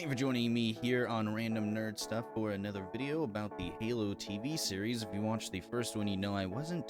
Thank you for joining me here on Random Nerd Stuff for another video about the Halo TV series. If you watched the first one, you know it wasn't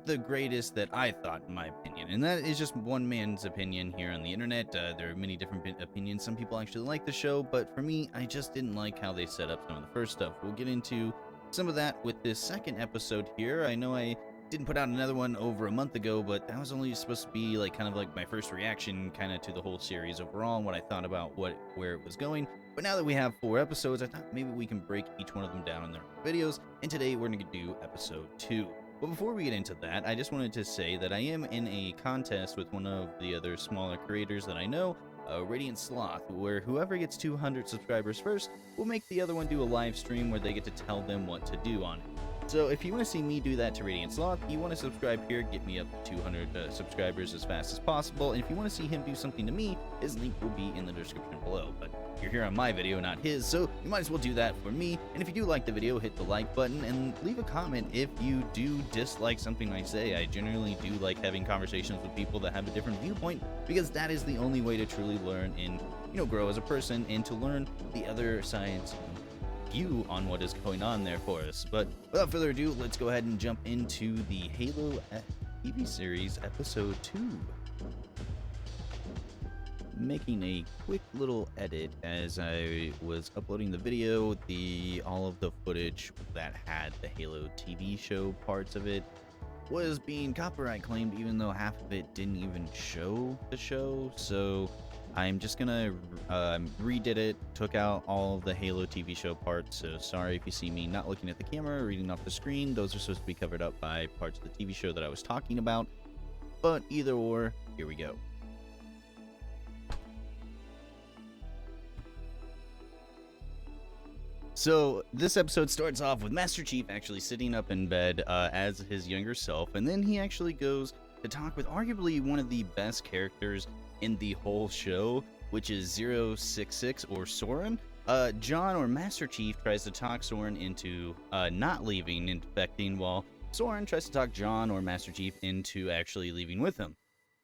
the greatest that I thought, in my opinion. And that is just one man's opinion here on the internet. There are many different opinions. Some people actually like the show, but for me, I just didn't like how they set up some of the first stuff. We'll get into some of that with this second episode here. I know I didn't put out another one over a month ago, but that was only supposed to be kind of like my first reaction to the whole series overall and what I thought about where it was going. But now that we have 4 episodes, I thought maybe we can break each one of them down in their videos, and today we're going to do episode 2. But before we get into that, I just wanted to say that I am in a contest with one of the other smaller creators that I know, Radiant Sloth, where whoever gets 200 subscribers first will make the other one do a live stream where they get to tell them what to do on it. So if you want to see me do that to Radiant Sloth, you want to subscribe here, get me up to 200 subscribers as fast as possible, and if you want to see him do something to me, his link will be in the description below. But you're here on my video, not his, so you might as well do that for me. And if you do like the video, hit the like button and leave a comment if you do dislike something I say. I generally do like having conversations with people that have a different viewpoint, because that is the only way to truly learn and grow as a person, and to learn the other side's view on what is going on there for us. But without further ado, let's go ahead and jump into the Halo TV series episode 2. Making a quick little edit as I was uploading the video. All of the footage that had the Halo TV show parts of it was being copyright claimed, even though half of it didn't even show the show. So I'm just gonna redid it, took out all of the Halo TV show parts. So sorry if you see me not looking at the camera or reading off the screen. Those are supposed to be covered up by parts of the TV show that I was talking about. But either or, here we go. So this episode starts off with Master Chief actually sitting up in bed as his younger self, and then he actually goes to talk with arguably one of the best characters in the whole show, which is 066 or Soren. John, or Master Chief, tries to talk Soren into not leaving and defecting, while Soren tries to talk John, or Master Chief, into actually leaving with him.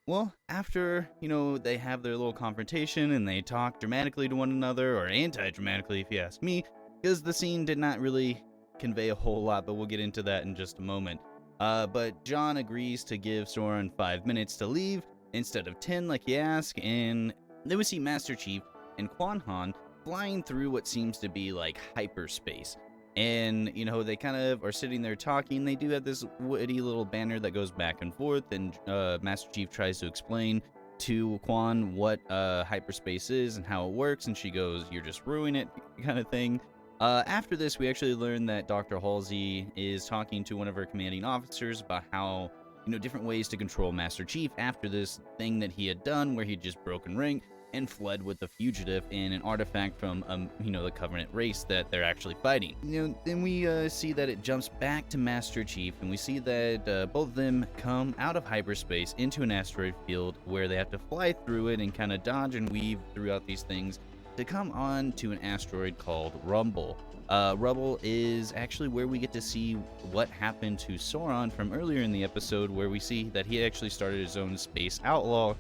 Well, after, they have their little confrontation and they talk dramatically to one another, or anti-dramatically if you ask me, because the scene did not really convey a whole lot, but we'll get into that in just a moment. But John agrees to give Soren 5 minutes to leave instead of 10 like he asked, and then we see Master Chief and Quan Han flying through what seems to be like hyperspace. And, they kind of are sitting there talking. They do have this witty little banner that goes back and forth, and Master Chief tries to explain to Quan what hyperspace is and how it works, and she goes, "You're just ruining it," kind of thing. After this, we actually learn that Dr. Halsey is talking to one of her commanding officers about how, different ways to control Master Chief after this thing that he had done, where he just broken rank and fled with the fugitive and an artifact from, the Covenant race that they're actually fighting. Then we see that it jumps back to Master Chief, and we see that both of them come out of hyperspace into an asteroid field where they have to fly through it and kind of dodge and weave throughout these things to come on to an asteroid called Rumble. Rumble is actually where we get to see what happened to Soren from earlier in the episode, where we see that he actually started his own space outlaw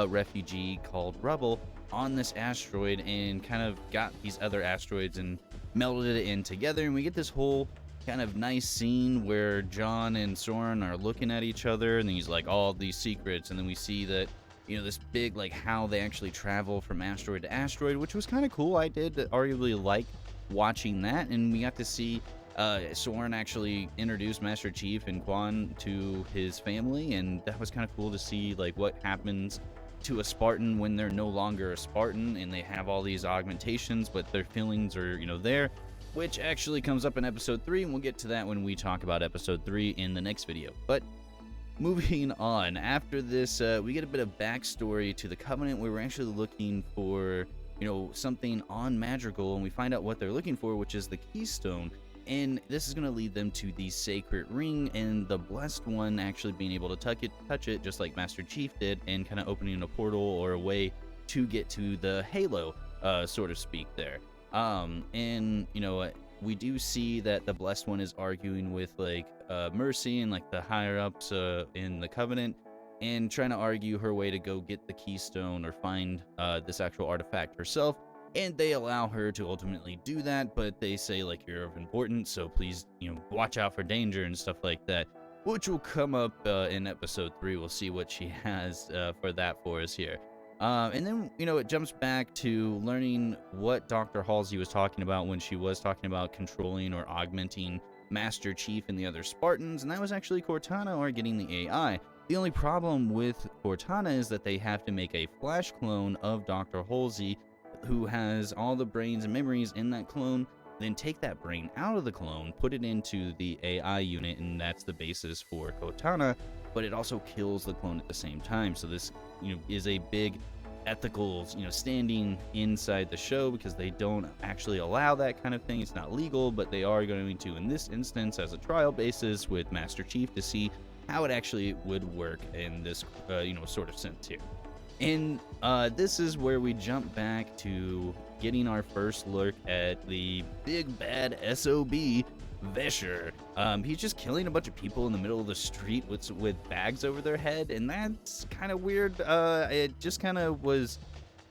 refugee called Rumble on this asteroid, and kind of got these other asteroids and melded it in together. And we get this whole kind of nice scene where John and Soren are looking at each other, and he's like, all these secrets, and then we see that this big, how they actually travel from asteroid to asteroid, which was kind of cool. I did arguably like watching that, and we got to see Soren actually introduce Master Chief and Quan to his family, and that was kind of cool to see, what happens to a Spartan when they're no longer a Spartan, and they have all these augmentations, but their feelings are, there, which actually comes up in episode 3, and we'll get to that when we talk about episode 3 in the next video. But moving on, after this, we get a bit of backstory to the Covenant, where we're actually looking for, something on Madrigal, and we find out what they're looking for, which is the Keystone. And this is going to lead them to the Sacred Ring, and the Blessed One actually being able to touch it, just like Master Chief did, and kind of opening a portal or a way to get to the Halo, so to speak, there. And, we do see that the Blessed One is arguing with, Mercy and, the higher-ups in the Covenant, and trying to argue her way to go get the keystone or find this actual artifact herself. And they allow her to ultimately do that, but they say, like, you're of importance, so please, watch out for danger and stuff like that, which will come up in episode 3. We'll see what she has for that for us here. And then, it jumps back to learning what Dr. Halsey was talking about when she was talking about controlling or augmenting Master Chief and the other Spartans, and that was actually Cortana or getting the AI. The only problem with Cortana is that they have to make a flash clone of Dr. Halsey, who has all the brains and memories in that clone, then take that brain out of the clone, put it into the AI unit, and that's the basis for Cortana, but it also kills the clone at the same time. So this, is a big ethical, standing inside the show, because they don't actually allow that kind of thing. It's not legal, but they are going to, in this instance, as a trial basis with Master Chief, to see how it actually would work in this, sort of sense here. And this is where we jump back to getting our first look at the big bad SOB, Vesher. He's just killing a bunch of people in the middle of the street with bags over their head, and that's kind of weird. It just kind of was,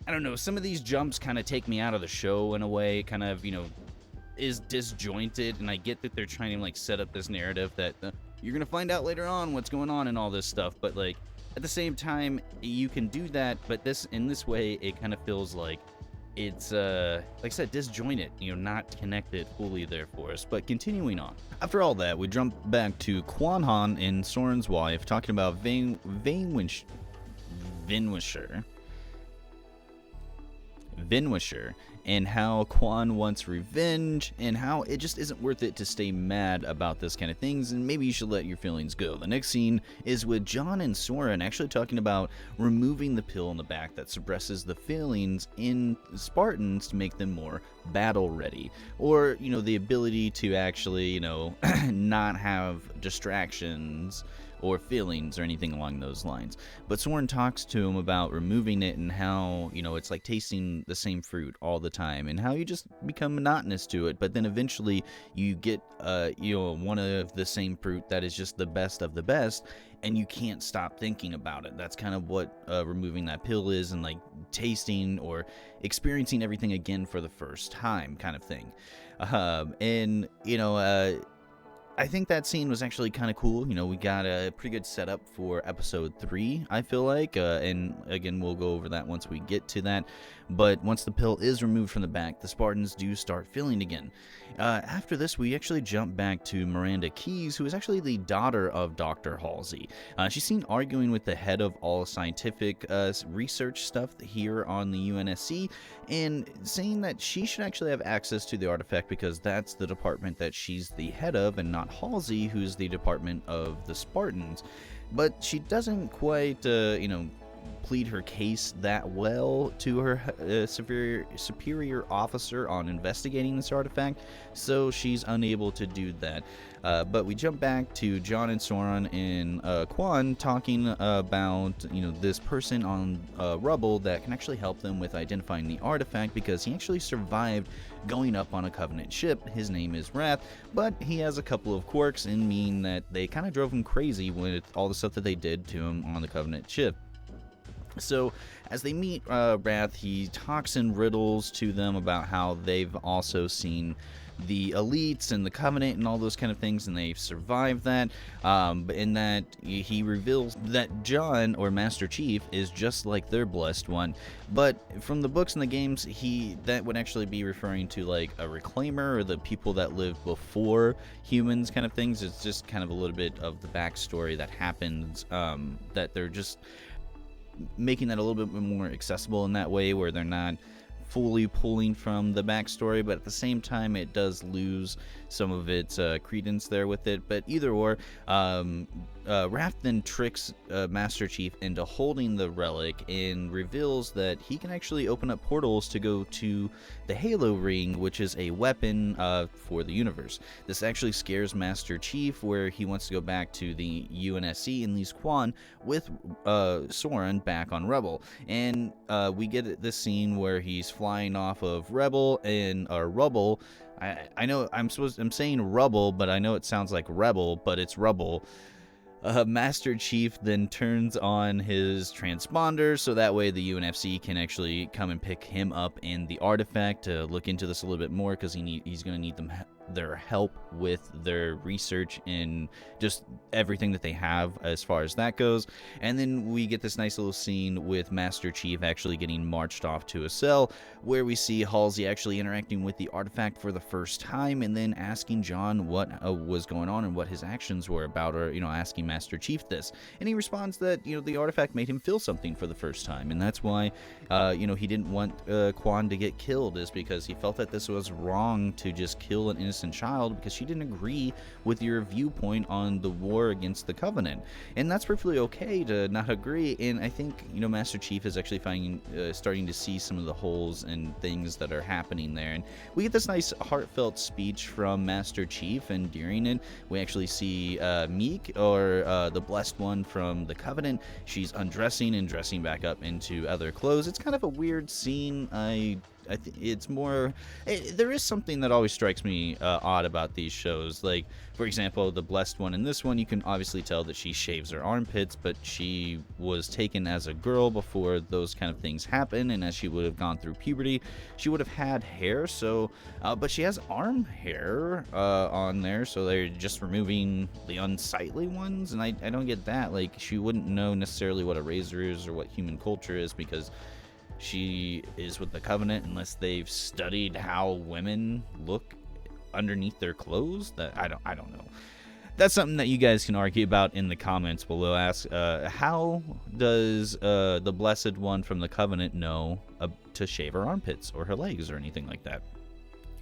I don't know, some of these jumps kind of take me out of the show in a way, kind of, is disjointed, and I get that they're trying to, like, set up this narrative that you're going to find out later on what's going on and all this stuff, but, like, at the same time, you can do that, but in this way, it kind of feels like it's, like I said, disjointed, not connected fully there for us. But continuing on. After all that, we jump back to Quan Han and Soren's wife talking about Vinwisher, and how Quan wants revenge, and how it just isn't worth it to stay mad about this kind of things, and maybe you should let your feelings go. The next scene is with John and Soren actually talking about removing the pill in the back that suppresses the feelings in Spartans to make them more battle ready, or the ability to actually not have distractions or feelings or anything along those lines. But Soren talks to him about removing it, and how, it's like tasting the same fruit all the time, and how you just become monotonous to it, but then eventually you get, one of the same fruit that is just the best of the best, and you can't stop thinking about it. That's kind of what removing that pill is, and like tasting or experiencing everything again for the first time kind of thing. I think that scene was actually kind of cool. We got a pretty good setup for episode 3, I feel like. And again, we'll go over that once we get to that. But once the pill is removed from the back, the Spartans do start feeling again. After this, we actually jump back to Miranda Keyes, who is actually the daughter of Dr. Halsey. She's seen arguing with the head of all scientific research stuff here on the UNSC, and saying that she should actually have access to the artifact because that's the department that she's the head of, and not Halsey, who's the department of the Spartans. But she doesn't quite, plead her case that well to her superior officer on investigating this artifact, so she's unable to do that. But we jump back to John and Soren and Quan talking about this person on rubble that can actually help them with identifying the artifact, because he actually survived going up on a Covenant ship. His name is Wrath, but he has a couple of quirks, and mean that they kind of drove him crazy with all the stuff that they did to him on the Covenant ship. So as they meet Wrath, he talks in riddles to them about how they've also seen the elites and the Covenant and all those kind of things, and they've survived that. In that he reveals that John, or Master Chief, is just like their blessed one. But from the books and the games, that would actually be referring to like a reclaimer, or the people that lived before humans kind of things. It's just kind of a little bit of the backstory that happens, that they're just making that a little bit more accessible in that way, where they're not fully pulling from the backstory, but at the same time it does lose some of its credence there with it. But either or, Raph then tricks Master Chief into holding the relic, and reveals that he can actually open up portals to go to the Halo Ring, which is a weapon for the universe. This actually scares Master Chief, where he wants to go back to the UNSC and leaves Quan with Soren back on Rebel. And we get this scene where he's flying off of Rebel and Rubble. I know I'm saying rubble, but I know it sounds like rebel, but it's rubble. Master Chief then turns on his transponder so that way the UNFC can actually come and pick him up in the artifact to look into this a little bit more, because he's going to need their help with their research in just everything that they have as far as that goes. And then we get this nice little scene with Master Chief actually getting marched off to a cell, where we see Halsey actually interacting with the artifact for the first time, and then asking John what was going on and what his actions were about, or asking Master Chief this, and he responds that the artifact made him feel something for the first time, and that's why he didn't want Quan to get killed, is because he felt that this was wrong to just kill an innocent child because she didn't agree with your viewpoint on the war against the Covenant. And that's perfectly okay to not agree, and I think Master Chief is actually starting to see some of the holes and things that are happening there. And we get this nice heartfelt speech from Master Chief, and during it we actually see Meek, or the Blessed One from the Covenant. She's undressing and dressing back up into other clothes. It's kind of a weird scene. I think it's more. There is something that always strikes me odd about these shows. Like, for example, the Blessed One in this one, you can obviously tell that she shaves her armpits, but she was taken as a girl before those kind of things happen, and as she would have gone through puberty, she would have had hair. So, but she has arm hair on there, so they're just removing the unsightly ones, and I don't get that. Like, she wouldn't know necessarily what a razor is or what human culture is, because she is with the Covenant, unless they've studied how women look underneath their clothes. That I don't know. That's something that you guys can argue about in the comments below. Ask how does the Blessed One from the Covenant know to shave her armpits or her legs or anything like that?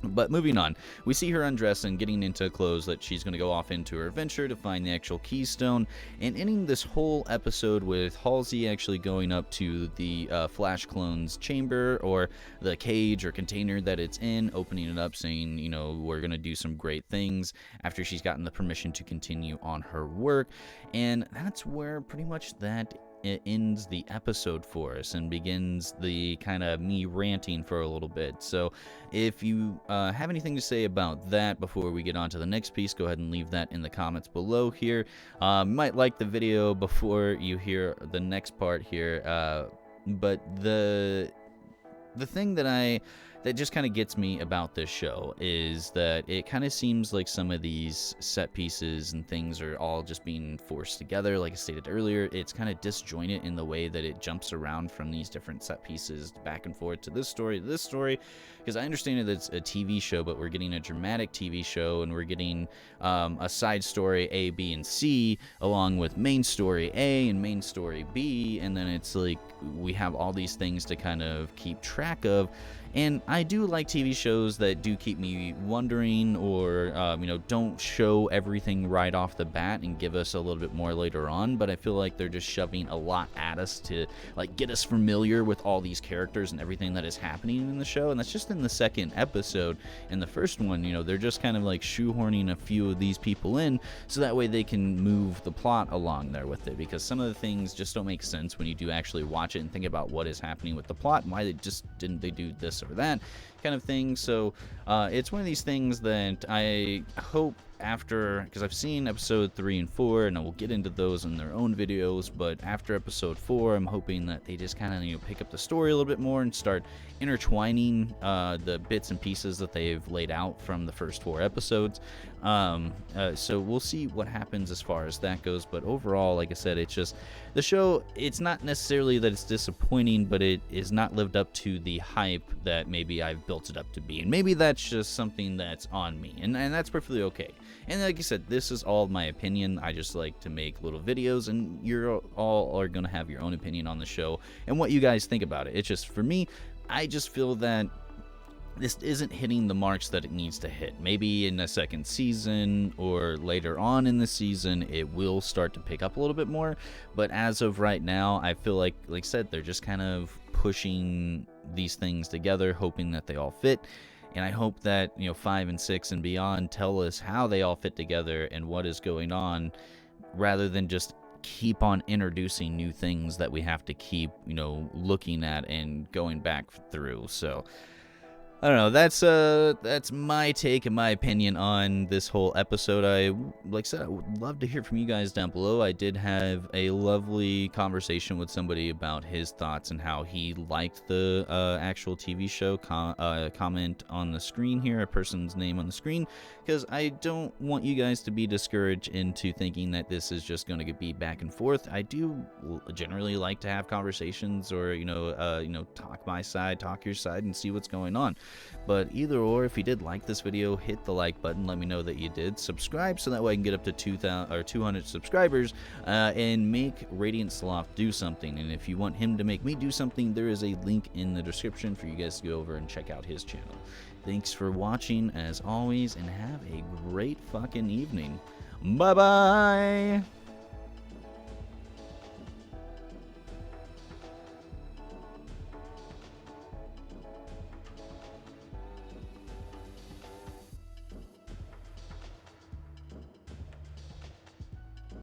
But moving on, we see her undress and getting into clothes that she's going to go off into her adventure to find the actual keystone, and ending this whole episode with Halsey actually going up to the Flash Clone's chamber, or the cage or container that it's in, opening it up, saying, we're going to do some great things, after she's gotten the permission to continue on her work. And that's where pretty much it ends the episode for us and begins the kind of me ranting for a little bit. So if you have anything to say about that before we get on to the next piece, go ahead and leave that in the comments below here. You might like the video before you hear the next part here, but the thing that just kind of gets me about this show is that it kind of seems like some of these set pieces and things are all just being forced together. Like I stated earlier, it's kind of disjointed in the way that it jumps around from these different set pieces back and forth to this story, because I understand that it's a TV show, but we're getting a dramatic TV show, and we're getting a side story A, B, and C, along with main story A and main story B, and then it's like we have all these things to kind of keep track of. And I do like TV shows that do keep me wondering, or don't show everything right off the bat and give us a little bit more later on. But I feel like they're just shoving a lot at us to get us familiar with all these characters and everything that is happening in the show. And that's just in the second episode. In the first one, they're just kind of shoehorning a few of these people in, so that way they can move the plot along there with it. Because some of the things just don't make sense when you do actually watch it and think about what is happening with the plot and why didn't they do this or that kind of thing. So it's one of these things that I hope after, because I've seen episode 3 and 4, and I will get into those in their own videos, but after episode 4, I'm hoping that they just kind of pick up the story a little bit more and start intertwining the bits and pieces that they've laid out from the first 4 episodes. So we'll see what happens as far as that goes, but overall, like I said, it's just the show. It's not necessarily that it's disappointing, but it is not lived up to the hype that maybe I've built it up to be, and maybe that's just something that's on me, and that's perfectly okay. And like I said, this is all my opinion. I just like to make little videos, and you're all are going to have your own opinion on the show and what you guys think about it. It's just, for me, I just feel that this isn't hitting the marks that it needs to hit. Maybe in the second season or later on in the season, it will start to pick up a little bit more. But as of right now, I feel like I said, they're just kind of pushing these things together, hoping that they all fit. And I hope that 5 and 6 and beyond tell us how they all fit together and what is going on, rather than just keep on introducing new things that we have to keep looking at and going back through. So I don't know. That's my take and my opinion on this whole episode. Like I said, I would love to hear from you guys down below. I did have a lovely conversation with somebody about his thoughts and how he liked the actual TV show. Comment on the screen here, a person's name on the screen, because I don't want you guys to be discouraged into thinking that this is just going to be back and forth. I do generally like to have conversations, or talk my side, talk your side, and see what's going on. But either or, if you did like this video, hit the like button. Let me know that you did. Subscribe so that way I can get up to 200 subscribers and make Radiant Sloth do something. And if you want him to make me do something, there is a link in the description for you guys to go over and check out his channel. Thanks for watching as always, and have a great fucking evening. Bye bye.